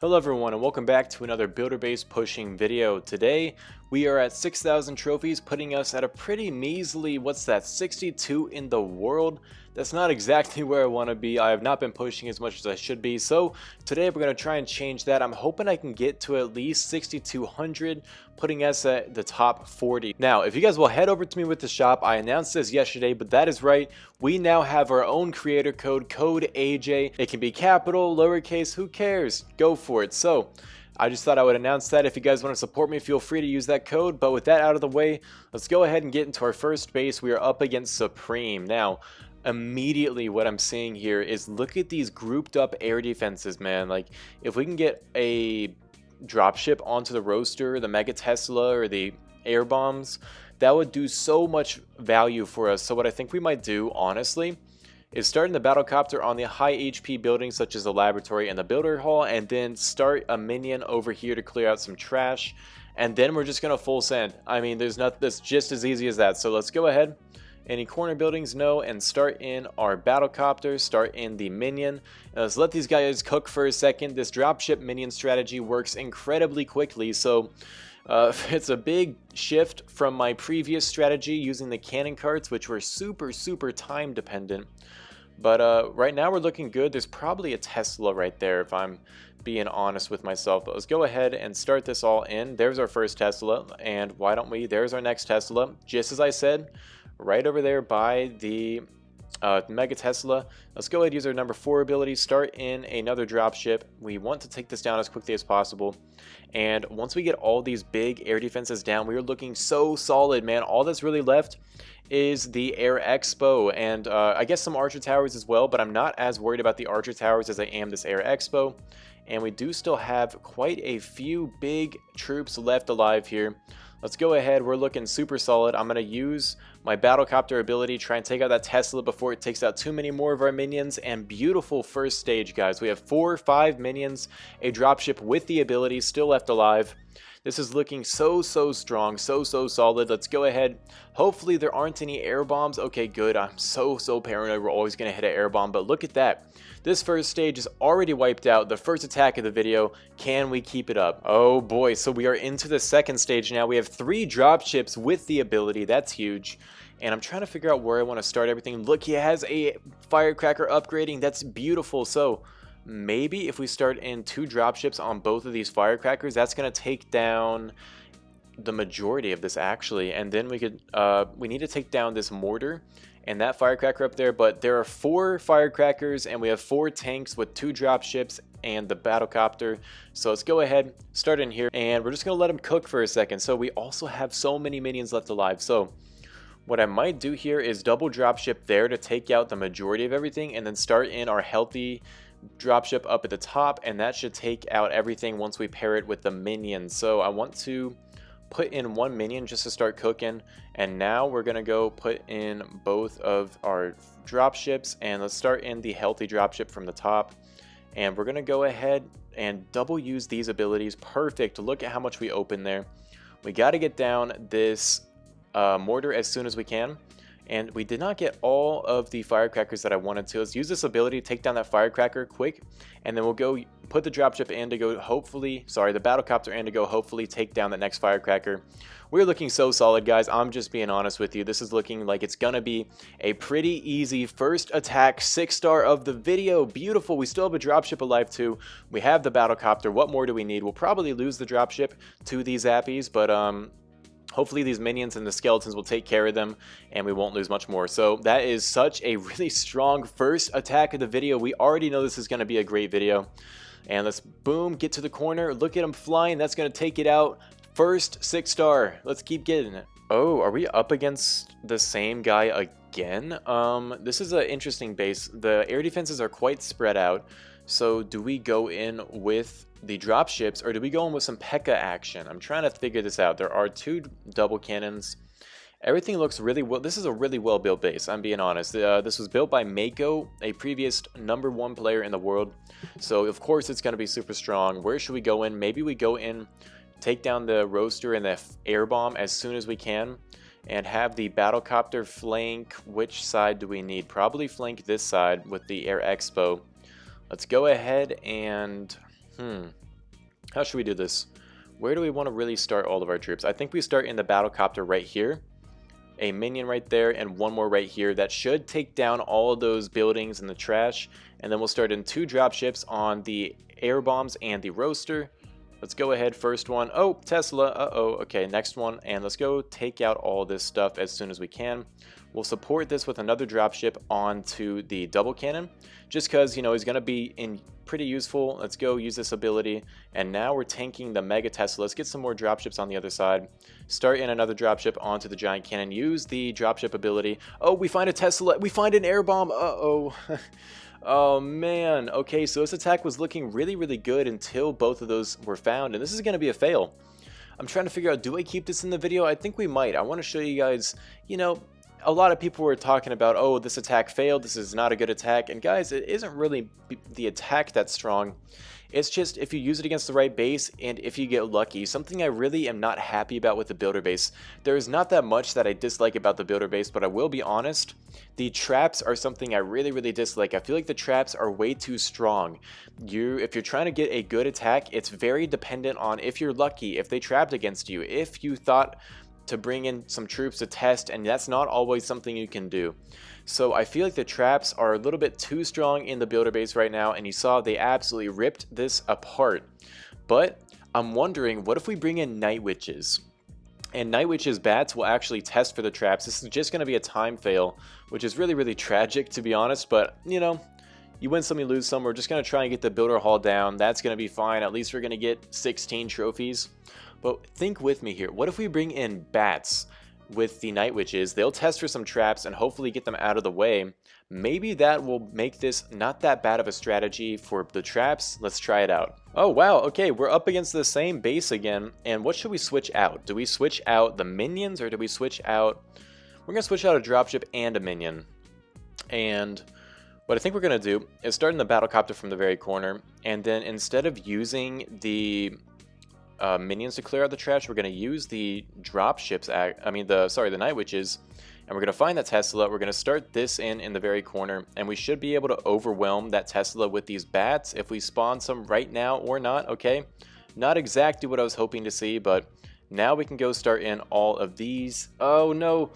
Hello everyone and welcome back to another builder base pushing video. Today we are at 6,000 trophies, putting us at a pretty measly, 62 in the world. That's not exactly where I want to be. I have not been pushing as much as I should be, so today we're going to try and change that. I'm hoping I can get to at least 6,200, putting us at the top 40. Now if you guys will head over to me with the shop, I announced this yesterday, but that is right, we now have our own creator code, code AJ. It can be capital, lowercase, who cares? Go for it. So I just thought I would announce that. If you guys want to support me, feel free to use that code. But with that out of the way, let's go ahead and get into our first base. We are up against Supreme. Now, immediately what I'm seeing here is look at these grouped up air defenses, man. Like, if we can get a dropship onto the roaster, the Mega Tesla, or the air bombs, that would do so much value for us. So what I think we might do, honestly, is starting the battlecopter on the high HP buildings such as the laboratory and the builder hall, and then start a minion over here to clear out some trash, and then we're just gonna full send. I mean, there's nothing that's just as easy as that. So let's go ahead. Any corner buildings? No. And start in our battlecopter, start in the minion. Now let's let these guys cook for a second. This dropship minion strategy works incredibly quickly, so it's a big shift from my previous strategy using the cannon carts, which were super time dependent. But right now we're looking good. There's probably a Tesla right there if I'm being honest with myself. But let's go ahead and start this all in. There's our first Tesla, and why don't we? There's our next Tesla. Just as I said, right over there by the Mega Tesla. Let's go ahead and use our number 4 ability, start in another dropship. We want to take this down as quickly as possible. And once we get all these big air defenses down, we are looking so solid, man. All that's really left is the Air Expo and I guess some Archer Towers as well, but I'm not as worried about the Archer Towers as I am this Air Expo. And we do still have quite a few big troops left alive here. Let's go ahead. We're looking super solid. I'm going to use my battlecopter ability, try and take out that Tesla before it takes out too many more of our minions. And beautiful first stage, guys. We have 4 or 5 minions, a dropship with the ability still left alive. This is looking so strong, so solid. Let's go ahead. Hopefully there aren't any air bombs. Okay, good. I'm so paranoid we're always going to hit an air bomb, but look at that. This first stage is already wiped out. The first attack of the video. Can we keep it up? Oh boy, so we are into the second stage now. We have 3 dropships with the ability. That's huge. And I'm trying to figure out where I want to start everything. Look, he has a firecracker upgrading. That's beautiful. So maybe if we start in 2 dropships on both of these firecrackers, that's going to take down the majority of this actually. And then we could we need to take down this mortar and that firecracker up there. But there are 4 firecrackers and we have 4 tanks with 2 dropships and the battlecopter. So let's go ahead, start in here, and we're just going to let them cook for a second. So we also have so many minions left alive. So what I might do here is double dropship there to take out the majority of everything, and then start in our healthy dropship up at the top, and that should take out everything once we pair it with the minions. So I want to put in 1 minion just to start cooking, and now we're gonna go put in both of our dropships, and let's start in the healthy dropship from the top, and we're gonna go ahead and double use these abilities. Perfect. Look at how much we open there. We got to get down this mortar as soon as we can. And we did not get all of the firecrackers that I wanted to. Let's use this ability to take down that firecracker quick. And then we'll go put the dropship in to go hopefully, sorry, the battlecopter in to go hopefully take down the next firecracker. We're looking so solid, guys. I'm just being honest with you. This is looking like it's going to be a pretty easy first attack 6-star of the video. Beautiful. We still have a dropship alive too. We have the battlecopter. What more do we need? We'll probably lose the dropship to these zappies, but hopefully these minions and the skeletons will take care of them and we won't lose much more. So that is such a really strong first attack of the video. We already know this is going to be a great video. And let's boom, get to the corner. Look at him flying. That's going to take it out. First 6-star. Let's keep getting it. Oh, are we up against the same guy again? This is an interesting base. The air defenses are quite spread out. So do we go in with the dropships or do we go in with some P.E.K.K.A action? I'm trying to figure this out. There are 2 double cannons. Everything looks really well. This is a really well built base, I'm being honest. This was built by Mako, a previous #1 player in the world. So of course it's going to be super strong. Where should we go in? Maybe we go in, take down the roaster and the air bomb as soon as we can, and have the battlecopter flank. Which side do we need? Probably flank this side with the Air Expo. Let's go ahead and How should we do this? Where do we want to really start all of our troops? I think we start in the battle copter right here. A minion right there and one more right here. That should take down all of those buildings and the trash. And then we'll start in 2 dropships on the air bombs and the roaster. Let's go ahead. First one. Oh, Tesla. Uh-oh. Okay, next one. And let's go take out all this stuff as soon as we can. We'll support this with another dropship onto the double cannon. Just because, you know, he's going to be in pretty useful. Let's go use this ability. And now we're tanking the Mega Tesla. Let's get some more dropships on the other side. Start in another dropship onto the giant cannon. Use the dropship ability. Oh, we find a Tesla. We find an air bomb. Uh-oh. Oh man, okay, so this attack was looking really, really good until both of those were found, and this is going to be a fail. I'm trying to figure out, do I keep this in the video? I think we might. I want to show you guys, you know, a lot of people were talking about, oh, this attack failed, this is not a good attack, and guys, it isn't really the attack that's strong. It's just if you use it against the right base and if you get lucky. Something I really am not happy about with the builder base. There is not that much that I dislike about the builder base, but I will be honest, the traps are something I really, really dislike. I feel like the traps are way too strong. If you're trying to get a good attack, it's very dependent on if you're lucky, if they trapped against you, if you thought to bring in some troops to test, and that's not always something you can do. So I feel like the traps are a little bit too strong in the builder base right now, and you saw they absolutely ripped this apart. But I'm wondering, what if we bring in Night Witches? And Night Witches bats will actually test for the traps. This is just going to be a time fail, which is really, really tragic to be honest, but you know, you win some, you lose some. We're just going to try and get the builder hall down. That's going to be fine. At least we're going to get 16 trophies. But think with me here. What if we bring in bats with the Night Witches? They'll test for some traps and hopefully get them out of the way. Maybe that will make this not that bad of a strategy for the traps. Let's try it out. Oh wow, okay, we're up against the same base again. And what should we switch out? Do we switch out the minions or do we switch out... We're going to switch out a dropship and a minion. And what I think we're going to do is start in the battle copter from the very corner. And then instead of using the minions to clear out the trash, we're going to use the dropships, the Night Witches, and we're going to find that Tesla. We're going to start this in the very corner, and we should be able to overwhelm that Tesla with these bats if we spawn some right now or not, okay? Not exactly what I was hoping to see, but now we can go start in all of these. Oh no,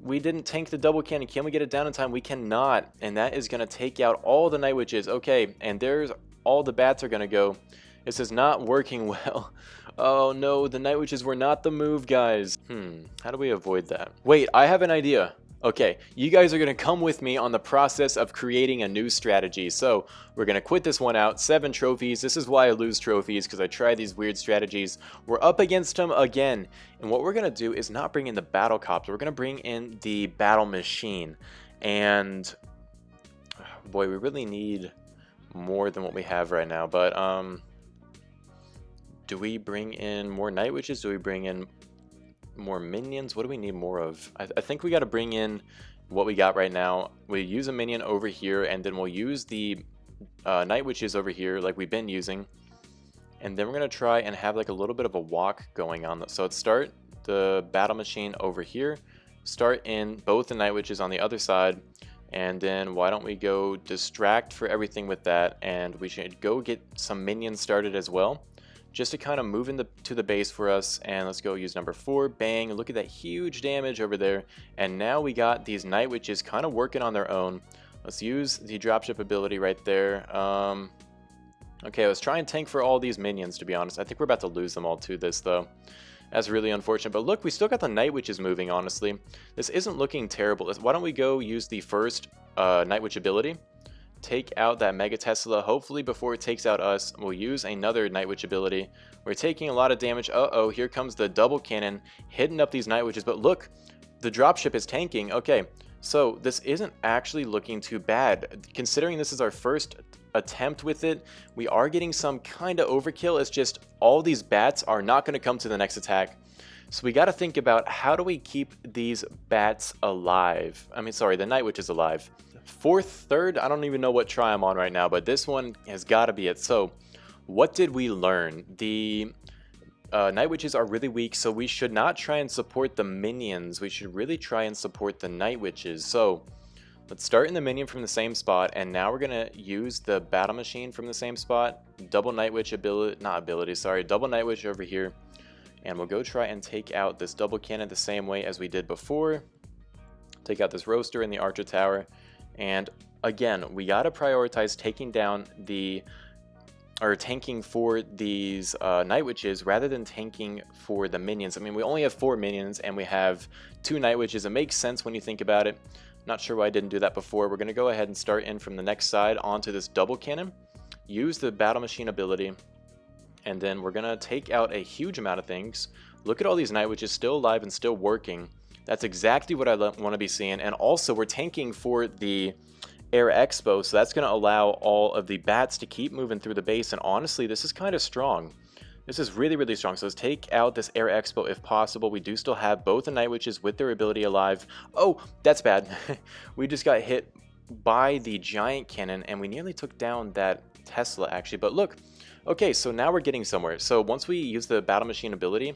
we didn't tank the double cannon. Can we get it down in time? We cannot, and that is going to take out all the Night Witches. Okay, and there's all the bats are going to go. This is not working well. Oh no, the Night Witches were not the move, guys. How do we avoid that? Wait, I have an idea. Okay, you guys are going to come with me on the process of creating a new strategy. So, we're going to quit this one out. 7 trophies. This is why I lose trophies, because I try these weird strategies. We're up against them again. And what we're going to do is not bring in the battle copter. We're going to bring in the battle machine. And, boy, we really need more than what we have right now. But, do we bring in more Night Witches? Do we bring in more minions? What do we need more of? I think we got to bring in what we got right now. We use a minion over here, and then we'll use the Night Witches over here like we've been using. And then we're going to try and have like a little bit of a walk going on. So let's start the battle machine over here. Start in both the Night Witches on the other side. And then why don't we go distract for everything with that. And we should go get some minions started as well, just to kind of move to the base for us. And let's go use number 4. Bang, look at that huge damage over there. And now we got these Night Witches kind of working on their own. Let's use the dropship ability right there. Okay, let's try and tank for all these minions, to be honest. I think we're about to lose them all to this, though. That's really unfortunate. But look, we still got the Night Witches moving, honestly. This isn't looking terrible. Why don't we go use the first Night Witch ability? Take out that Mega Tesla. Hopefully before it takes out us, we'll use another Night Witch ability. We're taking a lot of damage. Uh-oh, here comes the double cannon hitting up these Night Witches. But look, the dropship is tanking. Okay, so this isn't actually looking too bad. Considering this is our first attempt with it, we are getting some kind of overkill. It's just all these bats are not going to come to the next attack. So we got to think about, how do we keep these bats alive? The Night Witches alive. 4th, 3rd, I don't even know what try I'm on right now, but this one has got to be it. So what did we learn? The Night Witches are really weak, so we should not try and support the minions. We should really try and support the Night Witches. So Let's start in the minion from the same spot, and now we're gonna use the battle machine from the same spot. Double Night Witch ability, not ability, sorry, double Night Witch over here. And we'll go try and take out this double cannon the same way as we did before. Take out this roaster in the archer tower. And again, we gotta prioritize taking down the, or tanking for these Night Witches rather than tanking for the minions. I mean, we only have 4 minions and we have 2 Night Witches. It makes sense when you think about it. Not sure why I didn't do that before. We're gonna go ahead and start in from the next side onto this double cannon. Use the battle machine ability. And then we're gonna take out a huge amount of things. Look at all these Night Witches still alive and still working. That's exactly what I want to be seeing. And also we're tanking for the Air Expo, so that's going to allow all of the bats to keep moving through the base. And honestly, this is kind of strong. This is really, really strong. So let's take out this Air Expo if possible. We do still have both the Night Witches with their ability alive. Oh, that's bad. We just got hit by the giant cannon and we nearly took down that Tesla actually. But look, okay, so now we're getting somewhere. So once we use the battle machine ability,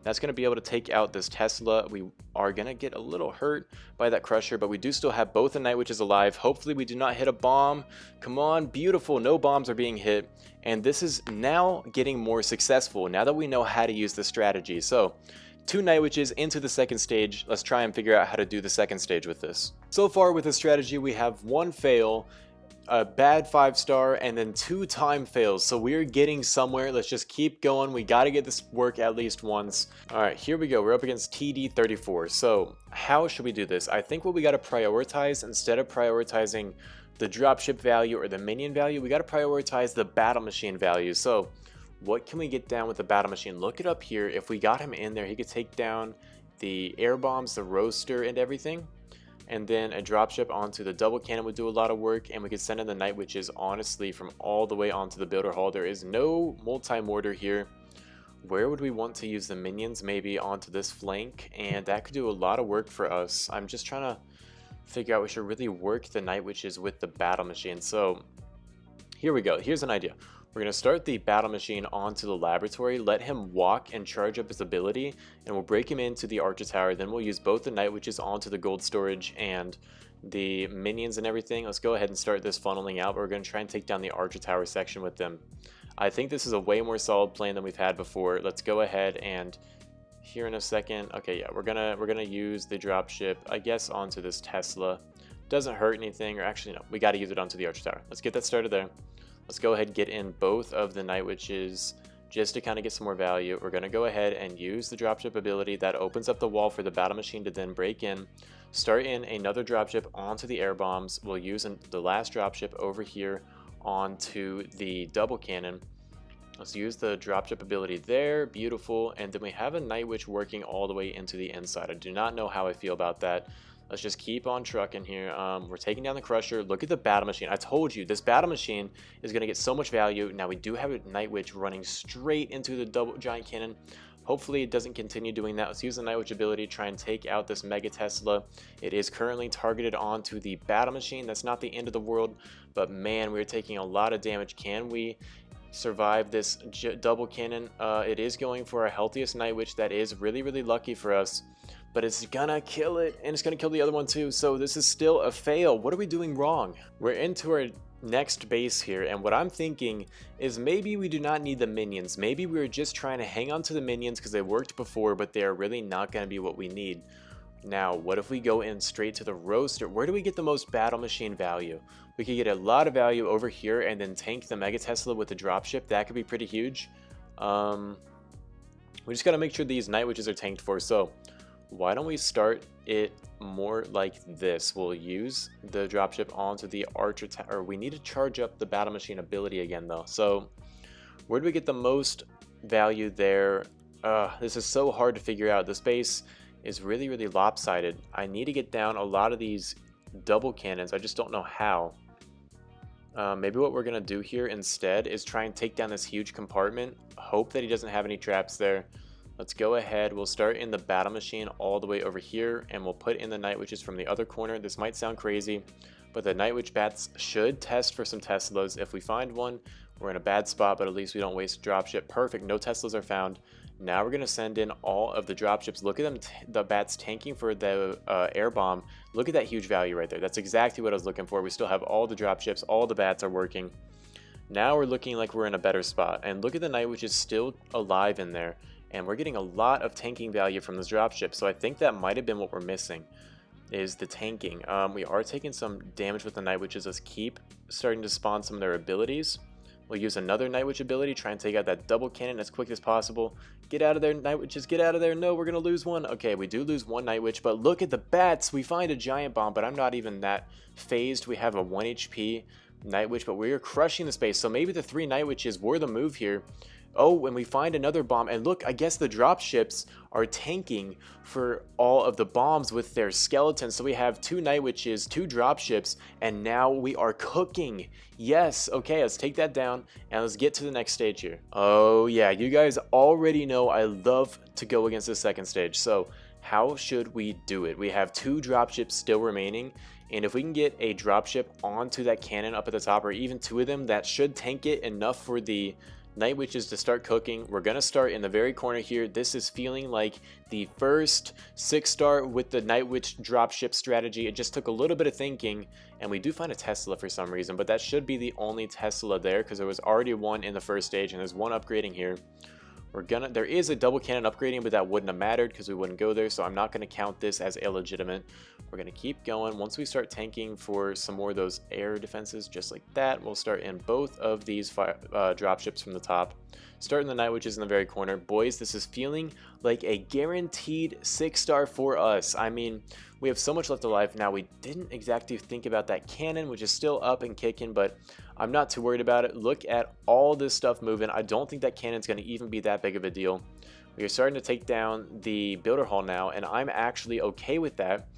that's going to be able to take out this Tesla. We are going to get a little hurt by that Crusher, but we do still have both the Night Witches alive. Hopefully we do not hit a bomb. Come on, beautiful. No bombs are being hit. And this is now getting more successful now that we know how to use the strategy. So 2 Night Witches into the second stage. Let's try and figure out how to do the second stage with this. So far with this strategy, we have 1 fail, a bad 5-star, and then 2 time fails. So we're getting somewhere. Let's just keep going. We got to get this work at least once. All right, here we go. We're up against TD34. So how should we do this? I think what we got to prioritize, instead of prioritizing the dropship value or the minion value, we got to prioritize the battle machine value. So what can we get down with the battle machine? Look it up here. If we got him in there, he could take down the air bombs, the roaster, and everything. And then a dropship onto the double cannon would do a lot of work, and we could send in the Night Witches honestly from all the way onto the builder hall. There is no multi-mortar here. Where would we want to use the minions? Maybe onto this flank, and that could do a lot of work for us. I'm just trying to figure out, we should really work the Night Witches with the battle machine. So here we go. Here's an idea. We're going to start the battle machine onto the laboratory, let him walk and charge up his ability, and we'll break him into the archer tower. Then we'll use both the Night Witches onto the gold storage and the minions and everything. Let's go ahead and start this funneling out. We're going to try and take down the archer tower section with them. I think this is a way more solid plan than we've had before. Let's go ahead and here in a second. Okay, yeah, we're gonna use the dropship, I guess, onto this Tesla. Doesn't hurt anything, or actually no, we got to use it onto the archer tower. Let's get that started there. Let's go ahead and get in both of the Night Witches just to kind of get some more value. We're going to go ahead and use the dropship ability that opens up the wall for the battle machine to then break in. Start in another dropship onto the air bombs. We'll use the last dropship over here onto the double cannon. Let's use the dropship ability there. Beautiful. And then we have a Night Witch working all the way into the inside. I do not know how I feel about that. Let's just keep on trucking here. We're taking down the Crusher. Look at the battle machine. I told you, this battle machine is going to get so much value. Now, we do have a Night Witch running straight into the double giant cannon. Hopefully, it doesn't continue doing that. Let's use the Night Witch ability, try and take out this Mega Tesla. It is currently targeted onto the battle machine. That's not the end of the world, but man, we're taking a lot of damage. Can we survive this double cannon? It is going for our healthiest Night Witch. That is really, really lucky for us. But it's gonna kill it, and it's gonna kill the other one too, so this is still a fail. What are we doing wrong? We're into our next base here, and what I'm thinking is maybe we do not need the minions. Maybe we were just trying to hang on to the minions because they worked before, but they are really not gonna be what we need. Now, what if we go in straight to the roaster? Where do we get the most battle machine value? We could get a lot of value over here and then tank the Mega Tesla with the dropship. That could be pretty huge. We just gotta make sure these Night Witches are tanked for, so why don't we start it more like this? We'll use the dropship onto the archer tower. We need to charge up the battle machine ability again though. So where do we get the most value there? This is so hard to figure out. This base is really, really lopsided. I need to get down a lot of these double cannons. I just don't know how. Maybe what we're gonna do here instead is try and take down this huge compartment. Hope that he doesn't have any traps there. Let's go ahead. We'll start in the battle machine all the way over here, and we'll put in the Night Witches from the other corner. This might sound crazy, but the Night Witch bats should test for some Teslas. If we find one, We're in a bad spot, but at least we don't waste a dropship. Perfect, no Teslas are found. Now we're going to send in all of the dropships. Look at them, the bats tanking for the air bomb. Look at that huge value right there. That's exactly what I was looking for. We still have all the dropships. All the bats are working. Now we're looking like we're in a better spot. And look at the Night Witch is still alive in there. And we're getting a lot of tanking value from those dropships. So I think that might have been what we're missing, is the tanking. We are taking some damage with the Night Witches. Let's keep starting to spawn some of their abilities. We'll use another Night Witch ability, try and take out that double cannon as quick as possible. Get out of there, Night Witches, get out of there. No, we're going to lose one. Okay, we do lose one Night Witch, but look at the bats. We find a giant bomb, but I'm not even that phased. We have a 1 HP Night Witch, but we are crushing the space. So maybe the 3 Night Witches were the move here. Oh, when we find another bomb, and look, I guess the dropships are tanking for all of the bombs with their skeletons. So we have 2 Night Witches, 2 dropships, and now we are cooking. Yes, okay, let's take that down, and let's get to the next stage here. Oh yeah, you guys already know I love to go against the second stage. So how should we do it? We have 2 dropships still remaining, and if we can get a dropship onto that cannon up at the top, or even 2 of them, that should tank it enough for the Night Witches to start cooking. We're going to start in the very corner here. This is feeling like the first 6-star with the Night Witch dropship strategy. It just took a little bit of thinking, and we do find a Tesla for some reason, but that should be the only Tesla there because there was already one in the first stage, and there's one upgrading here. There is a double cannon upgrading, but that wouldn't have mattered because we wouldn't go there, so I'm not going to count this as illegitimate. We're going to keep going. Once we start tanking for some more of those air defenses, just like that, we'll start in both of these dropships from the top. Starting the Night Witches in the very corner. Boys, this is feeling like a guaranteed 6-star for us. I mean, we have so much left alive now. We didn't exactly think about that cannon, which is still up and kicking, but I'm not too worried about it. Look at all this stuff moving. I don't think that cannon's going to even be that big of a deal. We are starting to take down the Builder Hall now, and I'm actually okay with that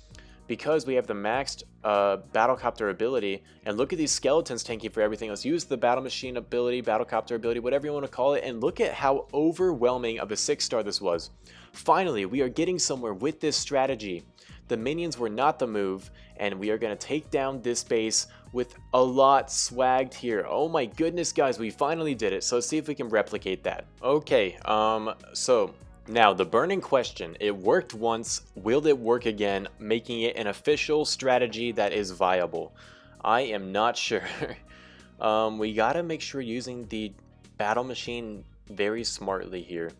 because we have the maxed Battlecopter ability. And look at these skeletons tanking for everything. Let's use the Battle Machine ability, Battlecopter ability, whatever you want to call it, and look at how overwhelming of a 6-star this was. Finally, we are getting somewhere with this strategy. The minions were not the move, and we are going to take down this base with a lot swagged here. Oh my goodness, guys, we finally did it. So let's see if we can replicate that. Okay, so now the burning question. It worked once. Will it work again, making it an official strategy that is viable? I am not sure. We got to make sure using the battle machine very smartly here.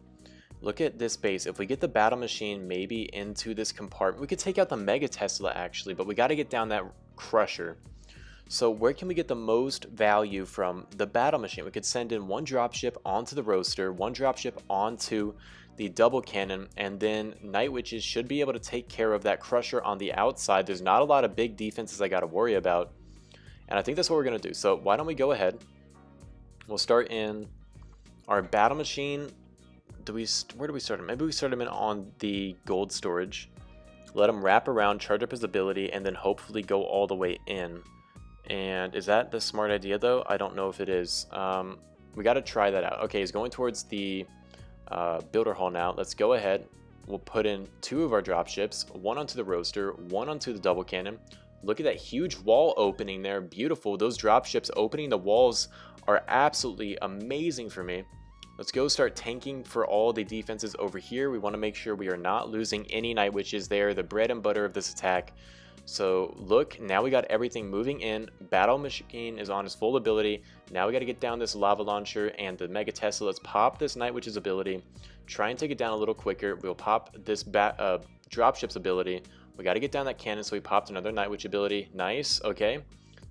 Look at this base. If we get the battle machine maybe into this compartment, we could take out the Mega Tesla actually, but we got to get down that crusher. So where can we get the most value from the battle machine? We could send in 1 dropship onto the roaster, 1 dropship onto the double cannon, and then Night Witches should be able to take care of that crusher on the outside. There's not a lot of big defenses I got to worry about, and I think that's what we're going to do. So why don't we go ahead? We'll start in our battle machine. Where do we start him? Maybe we start him in on the gold storage. Let him wrap around, charge up his ability, and then hopefully go all the way in. And is that the smart idea though? I don't know if it is. We got to try that out. Okay, he's going towards the Builder Hall now. Let's go ahead. We'll put in 2 of our dropships, 1 onto the roaster, 1 onto the double cannon. Look at that huge wall opening there. Beautiful. Those dropships opening the walls are absolutely amazing for me. Let's go start tanking for all the defenses over here. We want to make sure we are not losing any Night Witches there, the bread and butter of this attack. So look, now we got everything moving in. Battle Machine is on its full ability. Now we got to get down this lava launcher and the Mega Tesla. Let's pop this Night Witch's ability. Try and take it down a little quicker. We'll pop this Dropship's ability. We got to get down that cannon, so we popped another Night Witch ability. Nice, okay.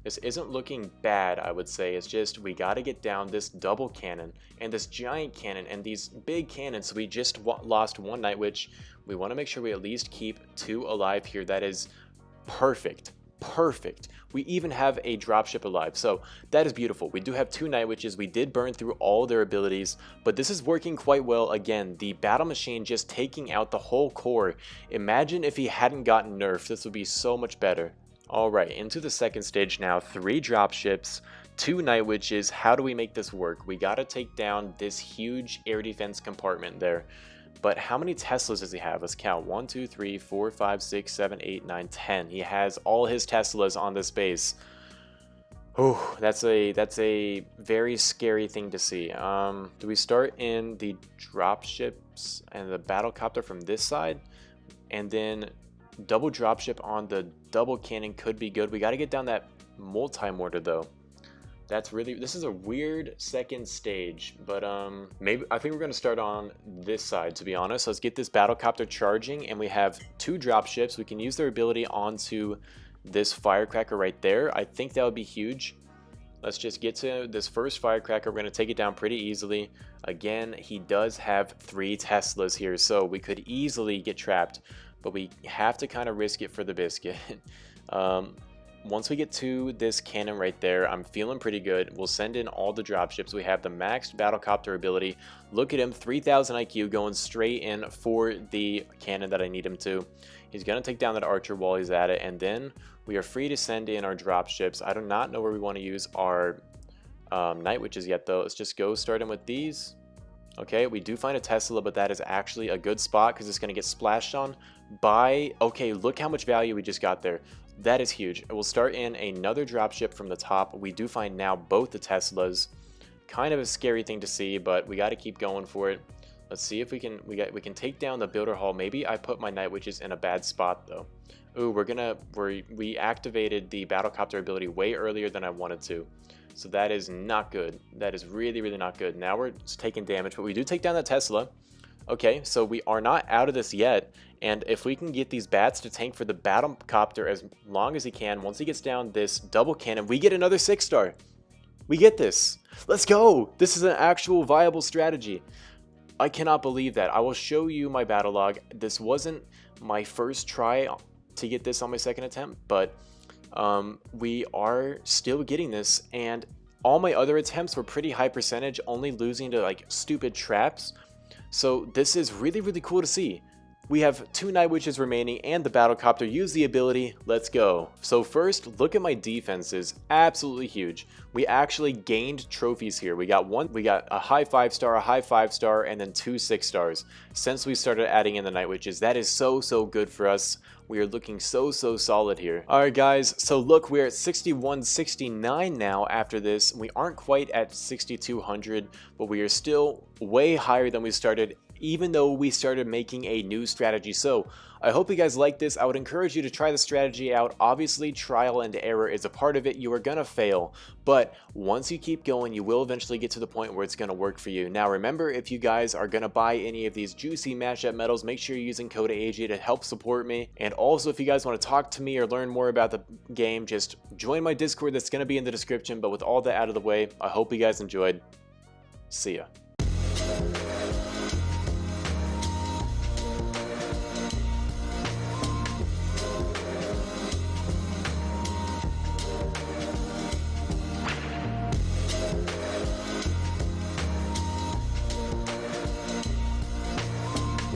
This isn't looking bad, I would say. It's just we got to get down this double cannon and this giant cannon and these big cannons. So we just lost 1 Night Witch. We want to make sure we at least keep 2 alive here. That is perfect. Perfect. We even have a dropship alive, so that is beautiful. We do have 2 Night Witches. We did burn through all their abilities, but this is working quite well. Again, the battle machine just taking out the whole core. Imagine if he hadn't gotten nerfed. This would be so much better. Alright, into the second stage now. 3 dropships, 2 Night Witches. How do we make this work? We gotta take down this huge air defense compartment there. But how many Teslas does he have? Let's count. 1, 2, 3, 4, 5, 6, 7, 8, 9, 10. He has all his Teslas on this base. Oh, that's a very scary thing to see. Do we start in the dropships and the battle copter from this side, and then double dropship on the double cannon could be good. We got to get down that multi-mortar though. This is a weird second stage, but maybe I think we're gonna start on this side, to be honest. Let's get this battlecopter charging, and we have 2 dropships. We can use their ability onto this firecracker right there. I think that would be huge. Let's just get to this first firecracker. We're gonna take it down pretty easily. Again, he does have 3 Teslas here, so we could easily get trapped, but we have to kind of risk it for the biscuit. Once we get to this cannon right there, I'm feeling pretty good. We'll send in all the dropships. We have the maxed battlecopter ability. Look at him, 3000 IQ, going straight in for the cannon that I need him to. He's going to take down that archer while he's at it, and then we are free to send in our dropships. I do not know where we want to use our night witches yet, though. Let's just go start in with these. Okay, we do find a Tesla, but that is actually a good spot because it's going to get splashed on by... Okay, look how much value we just got there. That is huge. We'll start in another dropship from the top. We do find now both the Teslas. Kind of a scary thing to see, but we got to keep going for it. Let's see if we can take down the builder hall. Maybe I put my night witches in a bad spot though. Ooh, we activated the battlecopter ability way earlier than I wanted to. So that is not good. That is really, really not good. Now we're just taking damage, but we do take down that Tesla. Okay, so we are not out of this yet, and if we can get these bats to tank for the battlecopter as long as he can, once he gets down this double cannon, we get another 6-star. We get this. Let's go. This is an actual viable strategy. I cannot believe that. I will show you my battle log. This wasn't my first try to get this on my second attempt, but we are still getting this, and all my other attempts were pretty high percentage, only losing to like stupid traps. So this is really, really cool to see. We have 2 night witches remaining and the battlecopter. Use the ability. Let's go. So first, look at my defenses. Absolutely huge. We actually gained trophies here. We got a high 5-star, a high 5-star, and then 2 6-stars since we started adding in the night witches. That is so good for us. We are looking so solid here. Alright guys, so look, we're at 6169 now after this. We aren't quite at 6200, but we are still way higher than we started, even though we started making a new strategy. So I hope you guys like this. I would encourage you to try the strategy out. Obviously, trial and error is a part of it. You are gonna fail, but once you keep going, you will eventually get to the point where it's gonna work for you. Now remember, if you guys are gonna buy any of these juicy mashup medals, make sure you're using code AG to help support me. And also, if you guys want to talk to me or learn more about the game, just join my Discord. That's gonna be in the description. But with all that out of the way, I hope you guys enjoyed. See ya.